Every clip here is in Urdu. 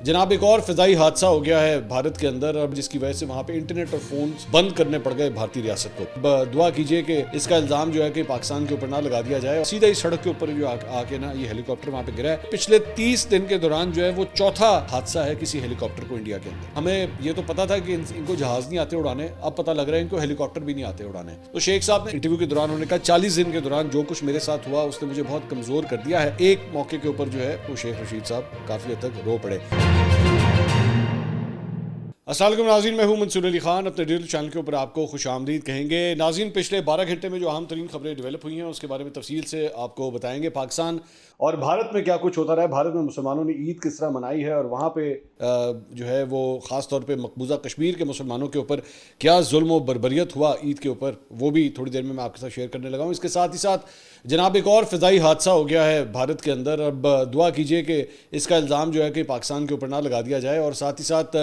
جناب ایک اور فضائی حادثہ ہو گیا ہے بھارت کے اندر، اب جس کی وجہ سے وہاں پہ انٹرنیٹ اور فونز بند کرنے پڑ گئے بھارتی ریاست کو۔ دعا کیجئے کہ اس کا الزام جو ہے کہ پاکستان کے اوپر نہ لگا دیا جائے، سیدھا ہی سڑک کے اوپر جو آ کے نا یہ ہیلی کاپٹر وہاں پہ گرا ہے۔ پچھلے 30 دن کے دوران جو ہے وہ چوتھا حادثہ ہے کسی ہیلی کاپٹر کو انڈیا کے اندر۔ ہمیں یہ تو پتا تھا کہ ان کو جہاز نہیں آتے اڑانے، اب پتا لگ رہا ہے ان کو ہیلی کاپٹر بھی نہیں آتے اڑانے۔ تو شیخ صاحب نے انٹرویو کے دوران انہوں نے کہا 40 دن کے دوران جو کچھ میرے ساتھ ہوا اس نے مجھے بہت کمزور کر دیا ہے۔ ایک موقع کے اوپر جو ہے وہ شیخ رشید صاحب کافی حد تک رو پڑے۔ السلام علیکم ناظرین، میں ہوں منصور علی خان، اپنے ڈیٹیل چینل کے اوپر آپ کو خوش آمدید کہیں گے۔ ناظرین، پچھلے 12 گھنٹے میں جو اہم ترین خبریں ڈیولپ ہوئی ہیں اس کے بارے میں تفصیل سے آپ کو بتائیں گے۔ پاکستان اور بھارت میں کیا کچھ ہوتا رہا ہے، بھارت میں مسلمانوں نے عید کس طرح منائی ہے اور وہاں پہ جو ہے وہ خاص طور پہ مقبوضہ کشمیر کے مسلمانوں کے اوپر کیا ظلم و بربریت ہوا عید کے اوپر، وہ بھی تھوڑی دیر میں آپ کے ساتھ شیئر کرنے لگا ہوں۔ اس کے ساتھ ہی ساتھ جناب ایک اور فضائی حادثہ ہو گیا ہے بھارت کے اندر، اب دعا کیجئے کہ اس کا الزام جو ہے کہ پاکستان کے اوپر نہ لگا دیا جائے، اور ساتھ ہی ساتھ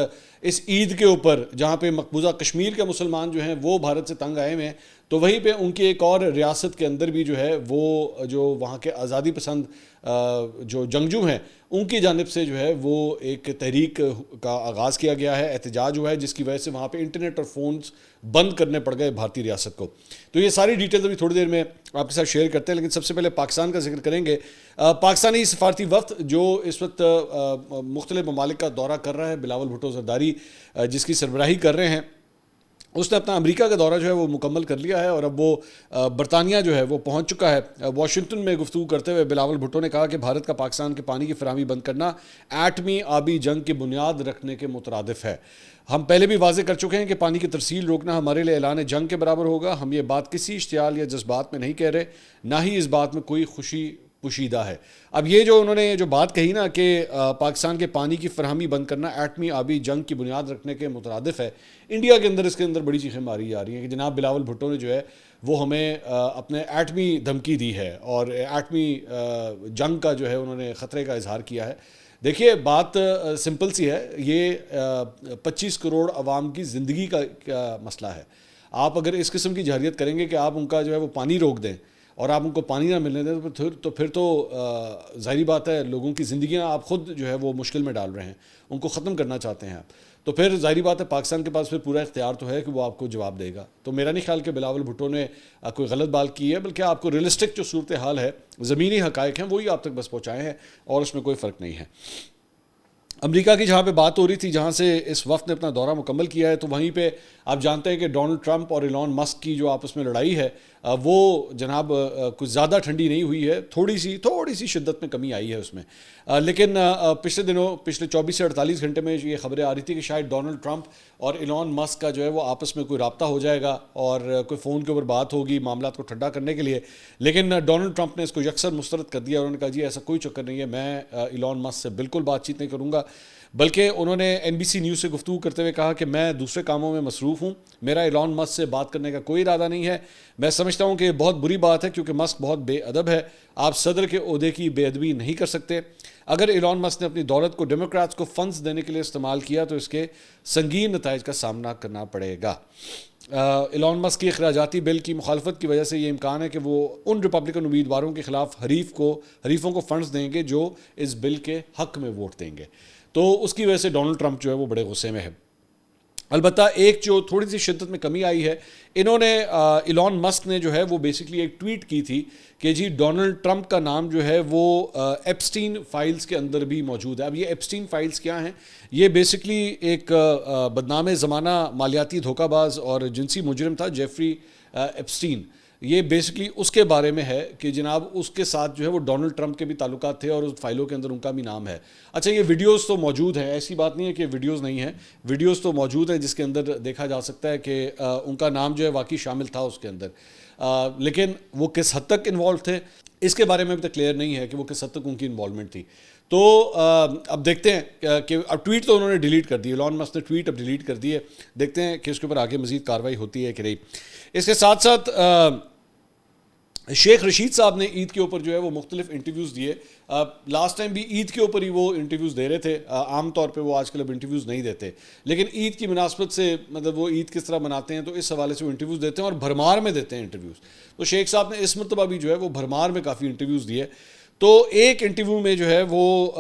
اس عید کے اوپر جہاں پہ مقبوضہ کشمیر کے مسلمان جو ہیں وہ بھارت سے تنگ آئے ہیں، تو وہیں پہ ان کی ایک اور ریاست کے اندر بھی جو ہے وہ جو وہاں کے آزادی پسند جو جنگجو ہیں ان کی جانب سے جو ہے وہ ایک تحریک کا آغاز کیا گیا ہے، احتجاج ہوا ہے، جس کی وجہ سے وہاں پہ انٹرنیٹ اور فونز بند کرنے پڑ گئے بھارتی ریاست کو۔ تو یہ ساری ڈیٹیلز ابھی تھوڑی دیر میں آپ کے ساتھ شیئر کرتے ہیں، لیکن سب سے پہلے پاکستان کا ذکر کریں گے۔ پاکستانی سفارتی وفد جو اس وقت مختلف ممالک کا دورہ کر رہا ہے، بلاول بھٹو زرداری جس کی سربراہی کر رہے ہیں، اس نے اپنا امریکہ کا دورہ جو ہے وہ مکمل کر لیا ہے اور اب وہ برطانیہ جو ہے وہ پہنچ چکا ہے۔ واشنگٹن میں گفتگو کرتے ہوئے بلاول بھٹو نے کہا کہ بھارت کا پاکستان کے پانی کی فراہمی بند کرنا ایٹمی آبی جنگ کی بنیاد رکھنے کے مترادف ہے۔ ہم پہلے بھی واضح کر چکے ہیں کہ پانی کی ترسیل روکنا ہمارے لیے اعلان جنگ کے برابر ہوگا۔ ہم یہ بات کسی اشتعال یا جذبات میں نہیں کہہ رہے، نہ ہی اس بات میں کوئی خوشی پوشیدہ ہے۔ اب یہ جو انہوں نے جو بات کہی نا کہ پاکستان کے پانی کی فراہمی بند کرنا ایٹمی آبی جنگ کی بنیاد رکھنے کے مترادف ہے، انڈیا کے اندر اس کے اندر بڑی چیخیں ماری جا رہی ہیں کہ جناب بلاول بھٹو نے جو ہے وہ ہمیں اپنے ایٹمی دھمکی دی ہے اور ایٹمی جنگ کا جو ہے انہوں نے خطرے کا اظہار کیا ہے۔ دیکھیے بات سمپل سی ہے، یہ 25 کروڑ عوام کی زندگی کا مسئلہ ہے۔ آپ اگر اس قسم کی جارحیت کریں گے کہ آپ ان کا جو ہے وہ پانی روک دیں اور آپ ان کو پانی نہ ملنے دیں تو پھر تو ظاہری بات ہے لوگوں کی زندگیاں آپ خود جو ہے وہ مشکل میں ڈال رہے ہیں، ان کو ختم کرنا چاہتے ہیں آپ، تو پھر ظاہری بات ہے پاکستان کے پاس پھر پورا اختیار تو ہے کہ وہ آپ کو جواب دے گا۔ تو میرا نہیں خیال کہ بلاول بھٹو نے کوئی غلط بات کی ہے، بلکہ آپ کو ریئلسٹک جو صورتحال ہے، زمینی حقائق ہیں، وہی آپ تک بس پہنچائے ہیں اور اس میں کوئی فرق نہیں ہے۔ امریکہ کی جہاں پہ بات ہو رہی تھی، جہاں سے اس وفد نے اپنا دورہ مکمل کیا ہے، تو وہیں پہ آپ جانتے ہیں کہ ڈونلڈ ٹرمپ اور ایلون مسک کی جو آپس میں لڑائی ہے وہ جناب کچھ زیادہ ٹھنڈی نہیں ہوئی ہے، تھوڑی سی شدت میں کمی آئی ہے اس میں، لیکن پچھلے 24 سے 48 گھنٹے میں یہ خبریں آ رہی تھی کہ شاید ڈونلڈ ٹرمپ اور ایلون مسک کا جو ہے وہ آپس میں کوئی رابطہ ہو جائے گا اور کوئی فون کے اوپر بات ہوگی معاملات کو ٹھنڈا کرنے کے لیے، لیکن ڈونلڈ ٹرمپ نے اس کو یکسر مسترد کر دیا اور انہوں نے کہا جی ایسا کوئی چکر نہیں ہے، میں ایلون مسک سے بالکل بات چیت نہیں کروں گا، بلکہ انہوں نے NBC نیوز سے گفتگو کرتے ہوئے کہا کہ میں دوسرے کاموں میں مصروف ہوں، میرا ایلون مسک سے بات کرنے کا کوئی ارادہ نہیں ہے، میں سمجھتا ہوں کہ یہ بہت بری بات ہے کیونکہ مسک بہت بے ادب ہے، آپ صدر کے عہدے کی بے ادبی نہیں کر سکتے، اگر ایلون مسک نے اپنی دولت کو ڈیموکریٹس کو فنڈز دینے کے لیے استعمال کیا تو اس کے سنگین نتائج کا سامنا کرنا پڑے گا۔ ایلون مسک کی اخراجاتی بل کی مخالفت کی وجہ سے یہ امکان ہے کہ وہ ان ریپبلکن امیدواروں کے خلاف حریفوں کو فنڈز دیں گے جو اس بل کے حق میں ووٹ دیں گے، تو اس کی وجہ سے ڈونلڈ ٹرمپ جو ہے وہ بڑے غصے میں ہے۔ البتہ ایک جو تھوڑی سی شدت میں کمی آئی ہے، انہوں نے ایلون مسک نے جو ہے وہ بیسکلی ایک ٹویٹ کی تھی کہ جی ڈونلڈ ٹرمپ کا نام جو ہے وہ ایپسٹین فائلز کے اندر بھی موجود ہے۔ اب یہ ایپسٹین فائلز کیا ہیں؟ یہ بیسکلی ایک بدنام زمانہ مالیاتی دھوکہ باز اور جنسی مجرم تھا جیفری ایپسٹین، یہ بیسکلی اس کے بارے میں ہے کہ جناب اس کے ساتھ جو ہے وہ ڈونلڈ ٹرمپ کے بھی تعلقات تھے اور اس فائلوں کے اندر ان کا بھی نام ہے۔ اچھا یہ ویڈیوز تو موجود ہیں، ایسی بات نہیں ہے کہ ویڈیوز نہیں ہیں، ویڈیوز تو موجود ہیں جس کے اندر دیکھا جا سکتا ہے کہ ان کا نام جو ہے واقعی شامل تھا اس کے اندر، لیکن وہ کس حد تک انوالو تھے اس کے بارے میں ابھی تک کلیئر نہیں ہے کہ وہ کس حد تک ان کی انوالومنٹ تھی۔ تو اب دیکھتے ہیں کہ اب ٹویٹ تو انہوں نے ڈیلیٹ کر دی، ایلون مسک نے ٹویٹ اب ڈیلیٹ کر دی ہے، دیکھتے ہیں کہ اس کے اوپر آگے مزید کارروائی ہوتی ہے کہ نہیں۔ اس کے ساتھ ساتھ شیخ رشید صاحب نے عید کے اوپر جو ہے وہ مختلف انٹرویوز دیے، لاسٹ ٹائم بھی عید کے اوپر ہی وہ انٹرویوز دے رہے تھے، عام طور پہ وہ آج کل اب انٹرویوز نہیں دیتے، لیکن عید کی مناسبت سے مطلب وہ عید کس طرح مناتے ہیں تو اس حوالے سے وہ انٹرویوز دیتے ہیں اور بھرمار میں دیتے ہیں انٹرویوز۔ تو شیخ صاحب نے اس مرتبہ بھی جو ہے وہ بھرمار میں کافی انٹرویوز دیے، تو ایک انٹرویو میں جو ہے وہ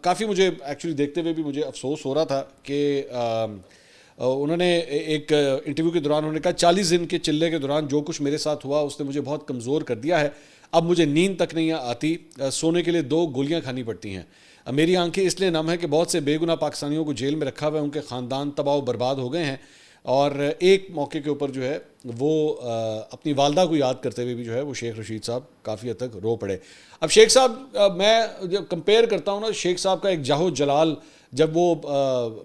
کافی مجھے ایکچولی دیکھتے ہوئے بھی مجھے افسوس ہو رہا تھا کہ انہوں نے ایک انٹرویو کے دوران انہوں نے کہا 40 دن کے چلے کے دوران جو کچھ میرے ساتھ ہوا اس نے مجھے بہت کمزور کر دیا ہے، اب مجھے نیند تک نہیں آتی، سونے کے لیے 2 گولیاں کھانی پڑتی ہیں، میری آنکھیں اس لیے نم ہے کہ بہت سے بے گناہ پاکستانیوں کو جیل میں رکھا ہوا ہے، ان کے خاندان تباہ و برباد ہو گئے ہیں۔ اور ایک موقع کے اوپر جو ہے وہ اپنی والدہ کو یاد کرتے ہوئے بھی جو ہے وہ شیخ رشید صاحب کافی حد تک رو پڑے۔ اب شیخ صاحب میں جب کمپیئر کرتا ہوں نا، شیخ صاحب کا ایک جاہو جلال جب وہ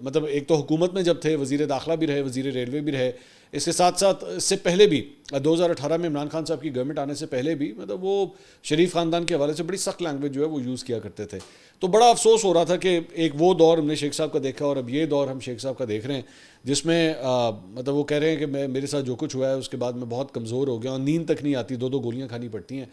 مطلب ایک تو حکومت میں جب تھے، وزیر داخلہ بھی رہے، وزیر ریلوے بھی رہے، اس کے ساتھ ساتھ اس سے پہلے بھی 2018 میں عمران خان صاحب کی گورنمنٹ آنے سے پہلے بھی مطلب وہ شریف خاندان کے حوالے سے بڑی سخت لینگویج جو ہے وہ یوز کیا کرتے تھے۔ تو بڑا افسوس ہو رہا تھا کہ ایک وہ دور ہم نے شیخ صاحب کا دیکھا اور اب یہ دور ہم شیخ صاحب کا دیکھ رہے ہیں، جس میں مطلب وہ کہہ رہے ہیں کہ میرے ساتھ جو کچھ ہوا ہے اس کے بعد میں بہت کمزور ہو گیا اور نیند تک نہیں آتی، 2 گولیاں کھانی پڑتی ہیں۔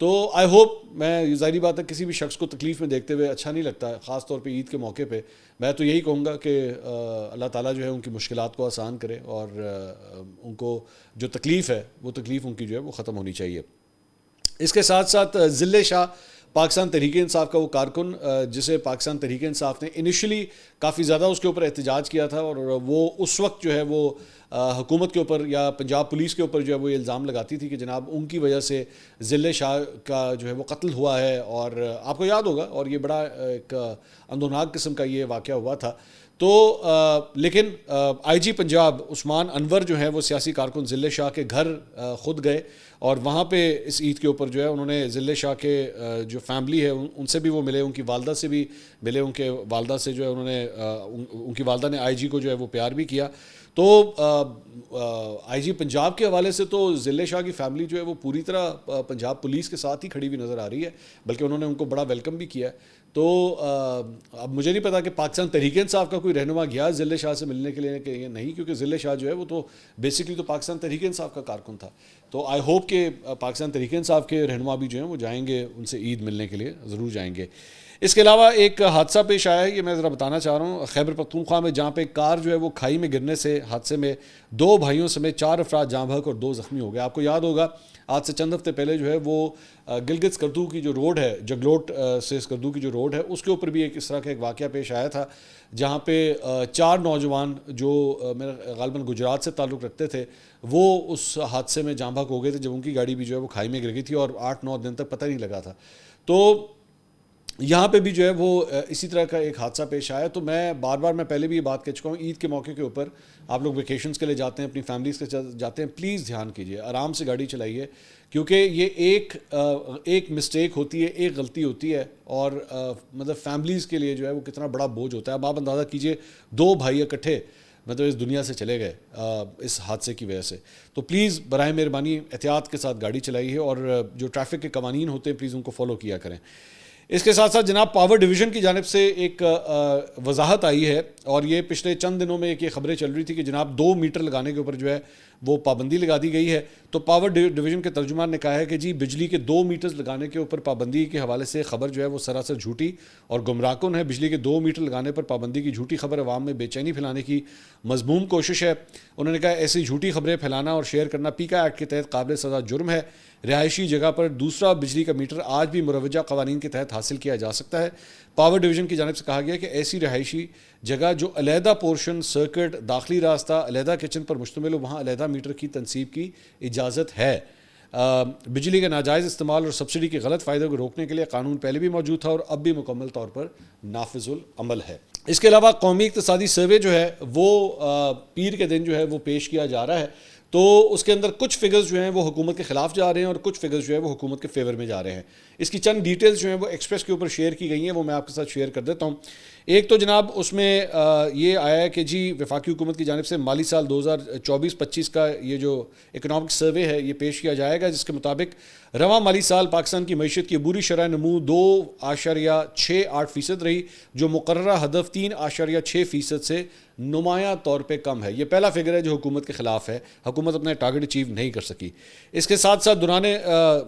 تو آئی ہوپ، میں ظاہری بات ہے کسی بھی شخص کو تکلیف میں دیکھتے ہوئے اچھا نہیں لگتا، خاص طور پہ عید کے موقع پہ، میں تو یہی کہوں گا کہ اللہ تعالیٰ جو ہے ان کی مشکلات کو آسان کرے اور ان کو جو تکلیف ہے وہ تکلیف ان کی جو ہے وہ ختم ہونی چاہیے۔ اس کے ساتھ ساتھ ذل شاہ پاکستان تحریک انصاف کا وہ کارکن جسے پاکستان تحریک انصاف نے انیشلی کافی زیادہ اس کے اوپر احتجاج کیا تھا، اور وہ اس وقت جو ہے وہ حکومت کے اوپر یا پنجاب پولیس کے اوپر جو ہے وہ الزام لگاتی تھی کہ جناب ان کی وجہ سے ذل شاہ کا جو ہے وہ قتل ہوا ہے، اور آپ کو یاد ہوگا، اور یہ بڑا ایک اندوناک قسم کا یہ واقعہ ہوا تھا۔ تو لیکن آئی جی پنجاب عثمان انور جو ہیں وہ سیاسی کارکن ذل شاہ کے گھر خود گئے، اور وہاں پہ اس عید کے اوپر جو ہے انہوں نے ذل شاہ کے جو فیملی ہے ان سے بھی وہ ملے، ان کی والدہ سے بھی ملے، ان کے والدہ سے جو ہے انہوں نے ان کی والدہ نے آئی جی کو جو ہے وہ پیار بھی کیا۔ تو آئی جی پنجاب کے حوالے سے تو ذل شاہ کی فیملی جو ہے وہ پوری طرح پنجاب پولیس کے ساتھ ہی کھڑی ہوئی نظر آ رہی ہے، بلکہ انہوں نے ان کو بڑا ویلکم بھی کیا ہے۔ تو اب مجھے نہیں پتا کہ پاکستان تحریک انصاف کا کوئی رہنما گیا ذل شاہ سے ملنے کے لیے کہ یہ نہیں، کیونکہ ذل شاہ جو ہے وہ تو بیسکلی تو پاکستان تحریک انصاف کا کارکن تھا۔ تو آئی ہوپ کہ پاکستان تحریک انصاف کے رہنما بھی جو ہیں وہ جائیں گے، ان سے عید ملنے کے لیے ضرور جائیں گے۔ اس کے علاوہ ایک حادثہ پیش آیا ہے، یہ میں ذرا بتانا چاہ رہا ہوں، خیبر پختونخوا میں، جہاں پہ کار جو ہے وہ کھائی میں گرنے سے حادثے میں 2 بھائیوں سمیت 4 افراد جاں بحق اور 2 زخمی ہو گئے۔ آپ کو یاد ہوگا آج سے چند ہفتے پہلے جو ہے وہ گلگت سکردو کی جو روڈ ہے، جگلوٹ سے سکردو کی جو روڈ ہے، اس کے اوپر بھی ایک اس طرح کا ایک واقعہ پیش آیا تھا، جہاں پہ 4 نوجوان جو میرا غالباً گجرات سے تعلق رکھتے تھے، وہ اس حادثے میں جاں بحق ہو گئے تھے، جب ان کی گاڑی بھی جو ہے وہ کھائی میں گر گئی تھی اور 8-9 دن تک پتہ نہیں لگا تھا۔ تو یہاں پہ بھی جو ہے وہ اسی طرح کا ایک حادثہ پیش آیا۔ تو میں بار بار میں پہلے بھی یہ بات کہہ چکا ہوں، عید کے موقع کے اوپر آپ لوگ ویکیشنز کے لیے جاتے ہیں، اپنی فیملیز کے جاتے ہیں، پلیز دھیان کیجیے، آرام سے گاڑی چلائیے، کیونکہ یہ ایک مسٹیک ہوتی ہے، ایک غلطی ہوتی ہے، اور مطلب فیملیز کے لیے جو ہے وہ کتنا بڑا بوجھ ہوتا ہے۔ اب آپ اندازہ کیجیے 2 بھائی اکٹھے مطلب اس دنیا سے چلے گئے اس حادثے کی وجہ سے۔ تو پلیز براہ مہربانی احتیاط کے ساتھ گاڑی چلائیے، اور جو ٹریفک کے قوانین ہوتے ہیں پلیز ان کو فالو کیا کریں۔ اس کے ساتھ ساتھ جناب پاور ڈویژن کی جانب سے ایک وضاحت آئی ہے، اور یہ پچھلے چند دنوں میں ایک یہ خبریں چل رہی تھی کہ جناب 2 میٹر لگانے کے اوپر جو ہے وہ پابندی لگا دی گئی ہے۔ تو پاور ڈویژن کے ترجمان نے کہا ہے کہ جی بجلی کے 2 میٹرز لگانے کے اوپر پابندی کے حوالے سے خبر جو ہے وہ سراسر جھوٹی اور گمراہ کن ہے۔ بجلی کے 2 میٹر لگانے پر پابندی کی جھوٹی خبر عوام میں بے چینی پھیلانے کی مذموم کوشش ہے۔ انہوں نے کہا ایسی جھوٹی خبریں پھیلانا اور شیئر کرنا پیکا ایکٹ کے تحت قابل سزا جرم ہے۔ رہائشی جگہ پر دوسرا بجلی کا میٹر آج بھی مروجہ قوانین کے تحت حاصل کیا جا سکتا ہے۔ پاور ڈویژن کی جانب سے کہا گیا کہ ایسی رہائشی جگہ جو علیحدہ پورشن، سرکٹ، داخلی راستہ، علیحدہ کچن پر مشتمل ہو، وہاں علیحدہ میٹر کی تنصیب کی اجازت ہے۔ بجلی کے ناجائز استعمال اور سبسڈی کے غلط فائدوں کو روکنے کے لیے قانون پہلے بھی موجود تھا اور اب بھی مکمل طور پر نافذ العمل ہے۔ اس کے علاوہ قومی اقتصادی سروے جو ہے وہ پیر کے دن جو ہے وہ پیش کیا جا رہا ہے۔ تو اس کے اندر کچھ فگرز جو ہیں وہ حکومت کے خلاف جا رہے ہیں اور کچھ فگرز جو ہے وہ حکومت کے فیور میں جا رہے ہیں۔ اس کی چند ڈیٹیلز جو ہیں وہ ایکسپریس کے اوپر شیئر کی گئی ہیں، وہ میں آپ کے ساتھ شیئر کر دیتا ہوں۔ ایک تو جناب اس میں یہ آیا ہے کہ جی وفاقی حکومت کی جانب سے مالی سال 2024-25 کا یہ جو اکنامک سروے ہے یہ پیش کیا جائے گا، جس کے مطابق رواں مالی سال پاکستان کی معیشت کی عبوری شرح نمو 2.68% رہی، جو مقررہ ہدف 3.6% سے نمایاں طور پہ کم ہے۔ یہ پہلا فگر ہے جو حکومت کے خلاف ہے، حکومت اپنا ٹارگٹ اچیو نہیں کر سکی۔ اس کے ساتھ ساتھ دوران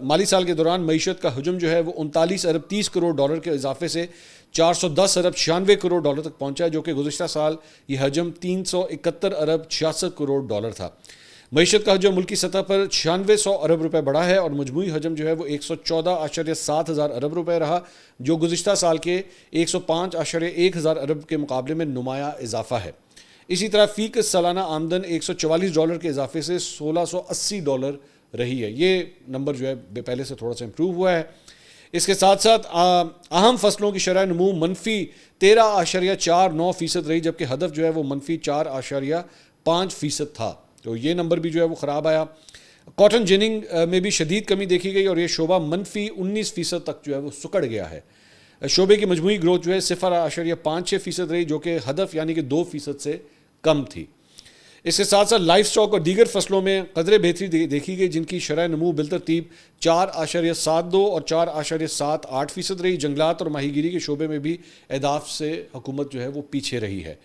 مالی سال کے دوران معیشت کا حجم جو ہے وہ 39 ارب 30 کروڑ ڈالر کے اضافے سے 410 ارب 96 کروڑ ڈالر تک پہنچا ہے، جو کہ گزشتہ سال یہ حجم 371 ارب 66 کروڑ ڈالر تھا۔ معیشت کا حجم ملکی سطح پر 9600 ارب روپے بڑھا ہے اور مجموعی حجم جو ہے وہ 114.7 ہزار ارب روپے رہا، جو گزشتہ سال کے 105.1 ہزار ارب کے مقابلے میں نمایاں اضافہ ہے۔ اسی طرح فی کس سالانہ آمدن $144 کے اضافے سے $1680 رہی ہے۔ یہ نمبر جو ہے پہلے سے تھوڑا سا امپروو ہوا ہے۔ اس کے ساتھ ساتھ اہم فصلوں کی شرح نمو منفی 13.49% رہی، جبکہ ہدف جو ہے وہ منفی 4.5% تھا، تو یہ نمبر بھی جو ہے وہ خراب آیا۔ کاٹن جننگ میں بھی شدید کمی دیکھی گئی اور یہ شعبہ منفی 19% تک جو ہے وہ سکڑ گیا ہے۔ شعبے کی مجموعی گروتھ جو ہے 0.56% رہی، جو کہ ہدف یعنی کہ 2% سے کم تھی۔ اس کے ساتھ ساتھ لائف سٹاک اور دیگر فصلوں میں قدرے بہتری دیکھی گئی، جن کی شرح نمو بالترتیب 4.72 اور 4.78% رہی۔ جنگلات اور ماہی گیری کے شعبے میں بھی اہداف سے حکومت جو ہے وہ پیچھے رہی ہے۔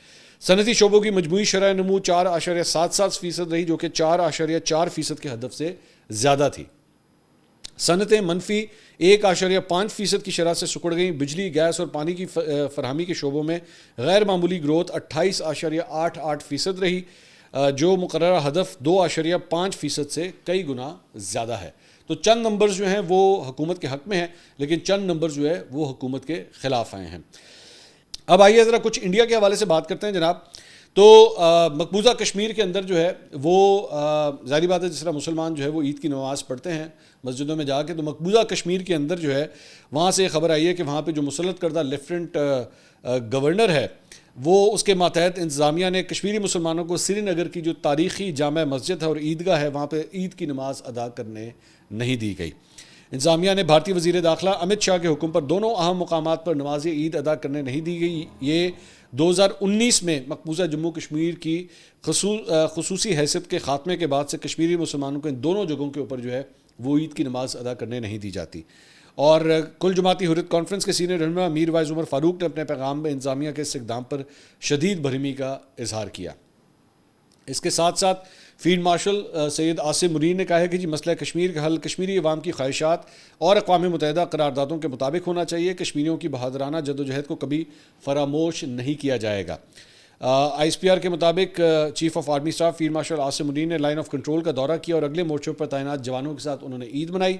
صنعتی شعبوں کی مجموعی شرح نمو 4.77% رہی، جو کہ 4.4% کے ہدف سے زیادہ تھی۔ صنعتیں منفی 1.5% کی شرح سے سکڑ گئیں۔ بجلی، گیس اور پانی کی فراہمی کے شعبوں میں غیر معمولی گروتھ 28.88% رہی، جو مقررہ ہدف 2.5% سے کئی گنا زیادہ ہے۔ تو چند نمبرز جو ہیں وہ حکومت کے حق میں ہیں، لیکن چند نمبرز جو ہے وہ حکومت کے خلاف آئے ہیں۔ اب آئیے ذرا کچھ انڈیا کے حوالے سے بات کرتے ہیں جناب۔ تو مقبوضہ کشمیر کے اندر جو ہے وہ ظاہری بات ہے، جس طرح مسلمان جو ہے وہ عید کی نماز پڑھتے ہیں مسجدوں میں جا کے، تو مقبوضہ کشمیر کے اندر جو ہے وہاں سے خبر آئی ہے کہ وہاں پہ جو مسلط کردہ لیفٹننٹ گورنر ہے، وہ اس کے ماتحت انتظامیہ نے کشمیری مسلمانوں کو سری نگر کی جو تاریخی جامع مسجد ہے اور عیدگاہ ہے، وہاں پہ عید کی نماز ادا کرنے نہیں دی گئی۔ انتظامیہ نے بھارتی وزیر داخلہ امت شاہ کے حکم پر دونوں اہم مقامات پر نماز عید ادا کرنے نہیں دی گئی۔ یہ 2019 میں مقبوضہ جموں کشمیر کی خصوصی حیثیت کے خاتمے کے بعد سے کشمیری مسلمانوں کو ان دونوں جگہوں کے اوپر جو ہے وہ عید کی نماز ادا کرنے نہیں دی جاتی۔ اور کل جماعتی حریت کانفرنس کے سینئر رہنما میر وائز عمر فاروق نے اپنے پیغام میں انتظامیہ کے اس اقدام پر شدید برہمی کا اظہار کیا۔ اس کے ساتھ ساتھ فیلڈ مارشل سید عاصم منیر نے کہا ہے کہ مسئلہ کشمیر کا حل کشمیری عوام کی خواہشات اور اقوام متحدہ قراردادوں کے مطابق ہونا چاہیے۔ کشمیریوں کی بہادرانہ جدوجہد کو کبھی فراموش نہیں کیا جائے گا۔ آئی ایس پی آر کے مطابق chief of army staff field marshal Asim Munir نے لائن آف کنٹرول کا دورہ کیا اور اگلے مورچوں پر تعینات جوانوں کے ساتھ انہوں نے عید منائی۔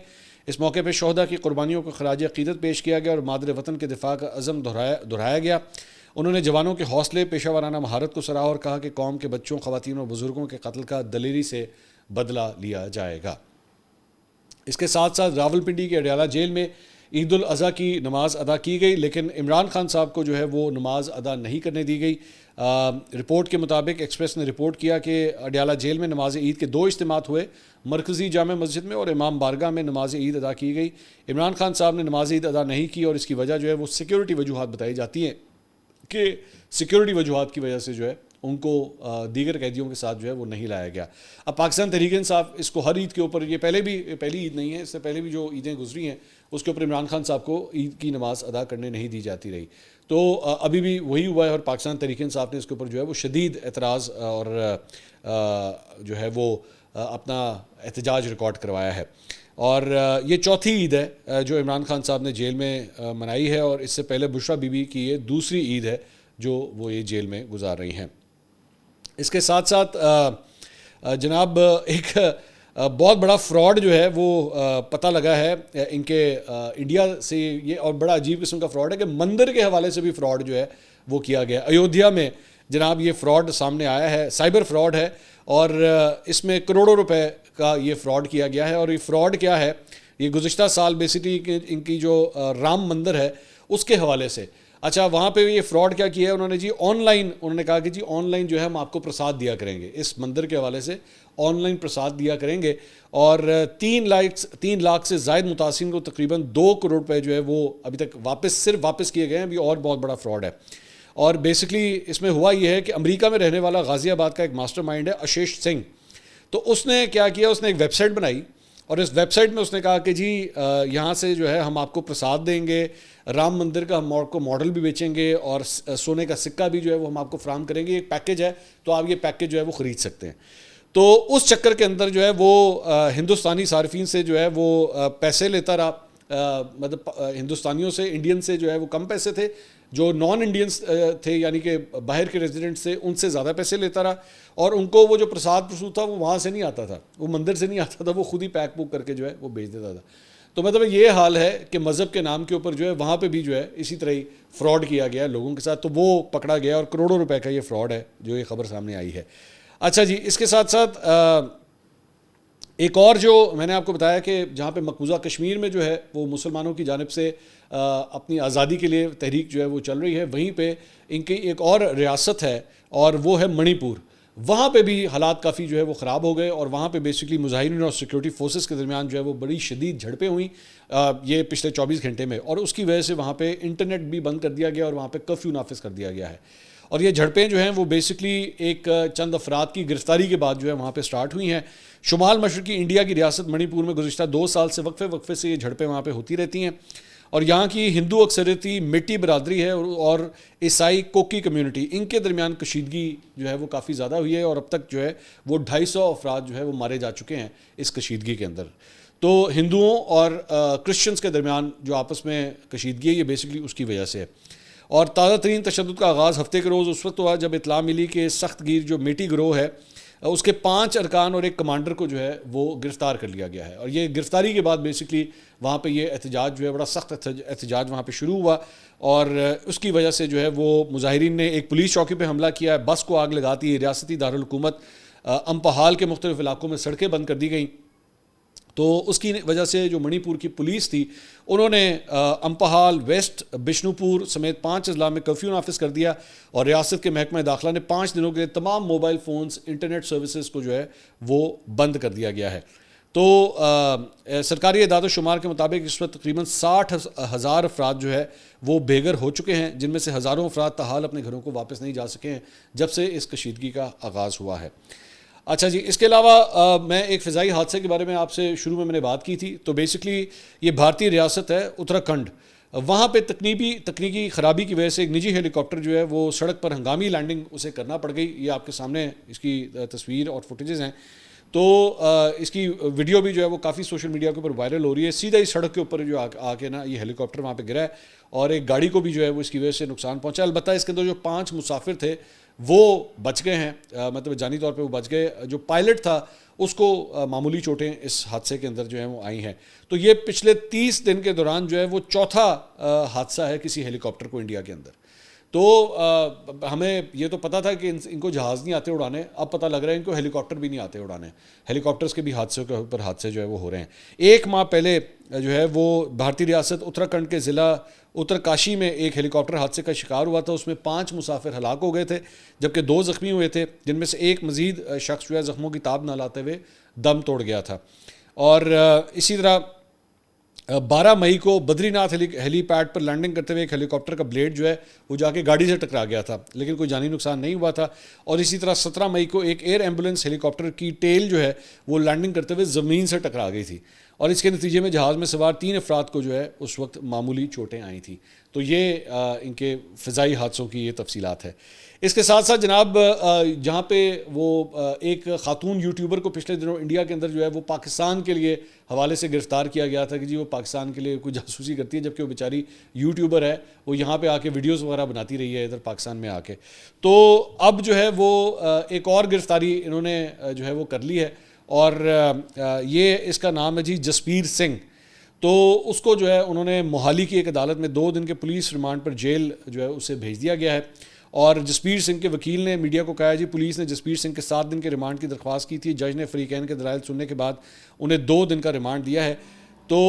اس موقع پہ شہداء کی قربانیوں کو خراج عقیدت پیش کیا گیا اور مادر وطن کے دفاع کا عزم دہرایا گیا۔ انہوں نے جوانوں کے حوصلے، پیشہ ورانہ مہارت کو سراہا اور کہا کہ قوم کے بچوں، خواتین اور بزرگوں کے قتل کا دلیری سے بدلہ لیا جائے گا۔ اس کے ساتھ ساتھ راولپنڈی کے اڈیالہ جیل میں عید الاضحیٰ کی نماز ادا کی گئی، لیکن عمران خان صاحب کو جو ہے وہ نماز ادا نہیں کرنے دی گئی۔ رپورٹ کے مطابق ایکسپریس نے رپورٹ کیا کہ اڈیالہ جیل میں نماز عید کے 2 اجتماعات ہوئے، مرکزی جامع مسجد میں اور امام بارگاہ میں نماز عید ادا کی گئی۔ عمران خان صاحب نے نماز عید ادا نہیں کی اور اس کی وجہ جو ہے وہ سیکیورٹی وجوہات بتائی جاتی ہیں کہ سیکیورٹی وجوہات کی وجہ سے جو ہے ان کو دیگر قیدیوں کے ساتھ جو ہے وہ نہیں لایا گیا۔ اب پاکستان تحریک انصاف اس کو ہر عید کے اوپر، یہ پہلی عید نہیں ہے، اس سے پہلے بھی جو عیدیں گزری ہیں اس کے اوپر عمران خان صاحب کو عید کی نماز ادا کرنے نہیں دی جاتی رہی، تو ابھی بھی وہی ہوا ہے اور پاکستان تحریک انصاف نے اس کے اوپر جو ہے وہ شدید اعتراض اور جو ہے وہ اپنا احتجاج ریکارڈ کروایا ہے۔ اور یہ چوتھی عید ہے جو عمران خان صاحب نے جیل میں منائی ہے اور اس سے پہلے بشرا بی بی کی یہ دوسری عید ہے جو وہ یہ جیل میں گزار رہی ہیں۔ اس کے ساتھ ساتھ جناب ایک بہت بڑا فراڈ جو ہے وہ پتہ لگا ہے ان کے انڈیا سے، یہ اور بڑا عجیب قسم کا فراڈ ہے کہ مندر کے حوالے سے بھی فراڈ جو ہے وہ کیا گیا۔ ایودھیا میں جناب یہ فراڈ سامنے آیا ہے، سائبر فراڈ ہے اور اس میں کروڑوں روپے کا یہ فراڈ کیا گیا ہے۔ اور یہ فراڈ کیا ہے، یہ گزشتہ سال بیسیکلی ان کی جو رام مندر ہے اس کے حوالے سے، اچھا وہاں پہ یہ فراڈ کیا ہے انہوں نے جی آن لائن، انہوں نے کہا کہ جی آن لائن جو ہے ہم آپ کو پرساد دیا کریں گے، اس مندر کے حوالے سے آن لائن پرساد دیا کریں گے، اور 3 لاکھ سے زائد متاثرین کو تقریباً 2 کروڑ روپے جو ہے وہ ابھی تک واپس کیے گئے ہیں۔ ابھی اور بہت بڑا فراڈ ہے اور بیسکلی اس میں ہوا یہ ہے کہ امریکہ میں رہنے والا غازی آباد کا ایک ماسٹر مائنڈ ہے اشیش سنگھ، تو اس نے کیا کیا، اس نے ایک ویب سائٹ بنائی اور اس ویب سائٹ میں اس نے کہا کہ جی یہاں سے جو ہے ہم آپ کو پرساد دیں گے، رام مندر کا ہم آپ کو ماڈل بھی بیچیں گے اور سونے کا سکہ بھی جو ہے وہ ہم آپ کو فراہم کریں گے، ایک پیکیج ہے تو آپ یہ پیکیج جو ہے وہ خرید سکتے ہیں۔ تو اس چکر کے اندر جو ہے وہ ہندوستانی صارفین سے جو ہے وہ پیسے لیتا رہا، مطلب ہندوستانیوں سے، انڈین سے جو ہے وہ کم پیسے تھے، جو نان انڈینس تھے یعنی کہ باہر کے ریزیڈنٹس تھے ان سے زیادہ پیسے لیتا رہا، اور ان کو وہ جو پرساد پرسود تھا وہ وہاں سے نہیں آتا تھا، وہ مندر سے نہیں آتا تھا، وہ خود ہی پیک پوک کر کے جو ہے وہ بیچ دیتا تھا. تو مطلب یہ حال ہے کہ مذہب کے نام کے اوپر جو ہے وہاں پہ بھی جو ہے اسی طرح ہی فراڈ کیا گیا لوگوں کے ساتھ، تو وہ پکڑا گیا اور کروڑوں روپے کا یہ فراڈ ہے جو یہ خبر سامنے آئی ہے. اچھا جی، اس کے ساتھ ساتھ ایک اور جو میں نے آپ کو بتایا کہ جہاں پہ مقبوضہ کشمیر میں جو ہے وہ مسلمانوں کی جانب سے اپنی آزادی کے لیے تحریک جو ہے وہ چل رہی ہے، وہیں پہ ان کی ایک اور ریاست ہے اور وہ ہے منی پور. وہاں پہ بھی حالات کافی جو ہے وہ خراب ہو گئے، اور وہاں پہ بیسکلی مظاہرین اور سیکورٹی فورسز کے درمیان جو ہے وہ بڑی شدید جھڑپیں ہوئیں یہ پچھلے 24 گھنٹے میں، اور اس کی وجہ سے وہاں پہ انٹرنیٹ بھی بند کر دیا گیا اور وہاں پہ کرفیو نافذ کر دیا گیا ہے. اور یہ جھڑپیں جو ہیں وہ بیسکلی ایک چند افراد کی گرفتاری کے بعد جو ہے وہاں پہ سٹارٹ ہوئی ہیں. شمال مشرقی انڈیا کی ریاست منی پور میں گزشتہ 2 سال سے وقفے سے یہ جھڑپیں وہاں پہ ہوتی رہتی ہیں، اور یہاں کی ہندو اکثریتی میٹی برادری ہے اور عیسائی کوکی کمیونٹی، ان کے درمیان کشیدگی جو ہے وہ کافی زیادہ ہوئی ہے، اور اب تک جو ہے وہ 250 افراد جو ہے وہ مارے جا چکے ہیں اس کشیدگی کے اندر. تو ہندوؤں اور کرسچنز کے درمیان جو آپس میں کشیدگی ہے یہ بیسکلی اس کی وجہ سے ہے. اور تازہ ترین تشدد کا آغاز ہفتے کے روز اس وقت ہوا جب اطلاع ملی کہ سخت گیر جو میٹی گروہ ہے اس کے 5 ارکان اور ایک کمانڈر کو جو ہے وہ گرفتار کر لیا گیا ہے. اور یہ گرفتاری کے بعد بیسکلی وہاں پہ یہ احتجاج جو ہے بڑا سخت احتجاج وہاں پہ شروع ہوا، اور اس کی وجہ سے جو ہے وہ مظاہرین نے ایک پولیس چوکی پہ حملہ کیا ہے، بس کو آگ لگا دی، ریاستی دارالحکومت امپہال کے مختلف علاقوں میں سڑکیں بند کر دی گئیں. تو اس کی وجہ سے جو منی پور کی پولیس تھی انہوں نے امپہال، ویسٹ بشنو پور سمیت 5 اضلاع میں کرفیو نافذ کر دیا، اور ریاست کے محکمہ داخلہ نے 5 دنوں کے لیے تمام موبائل فونز انٹرنیٹ سروسز کو جو ہے وہ بند کر دیا گیا ہے. تو سرکاری اعداد و شمار کے مطابق اس وقت تقریباً 60,000 افراد جو ہے وہ بے گھر ہو چکے ہیں، جن میں سے ہزاروں افراد تاحال اپنے گھروں کو واپس نہیں جا سکے ہیں جب سے اس کشیدگی کا آغاز ہوا ہے. اچھا جی، اس کے علاوہ میں ایک فضائی حادثے کے بارے میں آپ سے شروع میں نے بات کی تھی. تو بیسکلی یہ بھارتی ریاست ہے اتراکھنڈ، وہاں پہ تکنیکی خرابی کی وجہ سے ایک نجی ہیلی کاپٹر جو ہے وہ سڑک پر ہنگامی لینڈنگ اسے کرنا پڑ گئی. یہ آپ کے سامنے اس کی تصویر اور فوٹیجز ہیں. تو اس کی ویڈیو بھی جو ہے وہ کافی سوشل میڈیا کے اوپر وائرل ہو رہی ہے. سیدھا ہی سڑک کے اوپر جو آ کے نا یہ ہیلی کاپٹر وہاں پہ گرا ہے، اور ایک گاڑی کو بھی جو ہے وہ اس کی وجہ سے نقصان پہنچا. البتہ اس کے اندر جو 5 مسافر تھے وہ بچ گئے ہیں، مطلب جانی طور پہ وہ بچ گئے. جو پائلٹ تھا اس کو معمولی چوٹیں اس حادثے کے اندر جو ہیں وہ آئی ہیں. تو یہ پچھلے 30 دن کے دوران جو ہے وہ چوتھا حادثہ ہے کسی ہیلی کاپٹر کو انڈیا کے اندر. تو ہمیں یہ تو پتہ تھا کہ ان کو جہاز نہیں آتے اڑانے، اب پتہ لگ رہا ہے ان کو ہیلی کاپٹر بھی نہیں آتے اڑانے. ہیلی کاپٹرز کے بھی حادثوں کے اوپر حادثے جو ہے وہ ہو رہے ہیں. 1 ماہ پہلے جو ہے وہ بھارتی ریاست اتراکھنڈ کے ضلع اترکاشی میں ایک ہیلی کاپٹر حادثے کا شکار ہوا تھا. اس میں 5 مسافر ہلاک ہو گئے تھے جبکہ 2 زخمی ہوئے تھے، جن میں سے ایک مزید شخص جو ہے زخموں کی تاب نہ لاتے ہوئے دم توڑ گیا تھا. اور اسی طرح 12 مئی کو بدری ناتھ ہیلی پیڈ پر لینڈنگ کرتے ہوئے ایک ہیلی کاپٹر کا بلیڈ جو ہے وہ جا کے گاڑی سے ٹکرا گیا تھا، لیکن کوئی جانی نقصان نہیں ہوا تھا. اور اسی طرح 17 مئی کو ایک ایئر ایمبولینس ہیلی کاپٹر کی ٹیل جو ہے وہ لینڈنگ کرتے ہوئے زمین سے ٹکرا گئی تھی، اور اس کے نتیجے میں جہاز میں سوار 3 افراد کو جو ہے اس وقت معمولی چوٹیں آئی تھیں. تو یہ ان کے فضائی حادثوں کی یہ تفصیلات ہے. اس کے ساتھ ساتھ جناب جہاں پہ وہ ایک خاتون یوٹیوبر کو پچھلے دنوں انڈیا کے اندر جو ہے وہ پاکستان کے لیے حوالے سے گرفتار کیا گیا تھا کہ جی وہ پاکستان کے لیے کوئی جاسوسی کرتی ہے، جبکہ وہ بیچاری یوٹیوبر ہے، وہ یہاں پہ آ کے ویڈیوز وغیرہ بناتی رہی ہے ادھر پاکستان میں آ کے. تو اب جو ہے وہ ایک اور گرفتاری انہوں نے جو ہے وہ کر لی ہے، اور یہ اس کا نام ہے جی جسبیر سنگھ. تو اس کو جو ہے انہوں نے موہالی کی ایک عدالت میں 2 دن کے پولیس ریمانڈ پر جیل جو ہے اسے بھیج دیا گیا ہے. اور جسبیر سنگھ کے وکیل نے میڈیا کو کہا جی پولیس نے جسبیر سنگھ کے 7 دن کے ریمانڈ کی درخواست کی تھی. جج نے فریقین کے دلائل سننے کے بعد انہیں 2 دن کا ریمانڈ دیا ہے. تو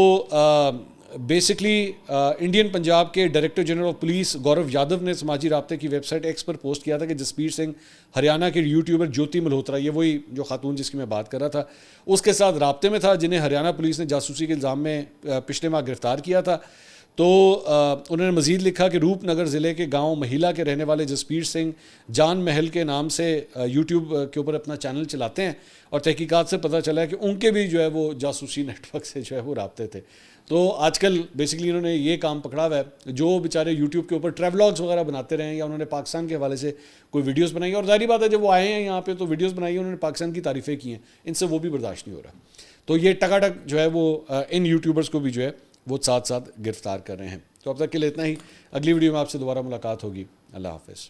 بیسکلی انڈین پنجاب کے ڈائریکٹر جنرل آف پولیس گورو یادو نے سماجی رابطے کی ویب سائٹ ایکس پر پوسٹ کیا تھا کہ جسبیر سنگھ ہریانہ کے یوٹیوبر جوتی ملہوترا، یہ وہی جو خاتون جس کی میں بات کر رہا تھا، اس کے ساتھ رابطے میں تھا، جنہیں ہریانہ پولیس نے جاسوسی کے الزام میں پچھلے ماہ گرفتار کیا تھا. تو انہوں نے مزید لکھا کہ روپ نگر ضلع کے گاؤں مہیلا کے رہنے والے جسبیر سنگھ جان محل کے نام سے یوٹیوب کے اوپر اپنا چینل چلاتے ہیں، اور تحقیقات سے پتہ چلا ہے کہ ان کے بھی جو ہے وہ جاسوسی نیٹ ورک سے جو ہے وہ رابطے تھے. تو آج کل بیسکلی انہوں نے یہ کام پکڑا ہوا ہے، جو بیچارے یوٹیوب کے اوپر ٹریولاگس وغیرہ بناتے رہے ہیں یا انہوں نے پاکستان کے حوالے سے کوئی ویڈیوز بنائی، اور ظاہری بات ہے جب وہ آئے ہیں یہاں پہ تو ویڈیوز بنائی انہوں نے پاکستان کی تعریفیں کی ہیں، ان سے وہ بھی برداشت نہیں ہو رہا. تو یہ ٹکا ٹک جو ہے وہ ان یوٹیوبرز کو بھی جو ہے وہ ساتھ ساتھ گرفتار کر رہے ہیں. تو اب تک کے لیے اتنا ہی. اگلی ویڈیو میں آپ سے دوبارہ ملاقات ہوگی. اللہ حافظ.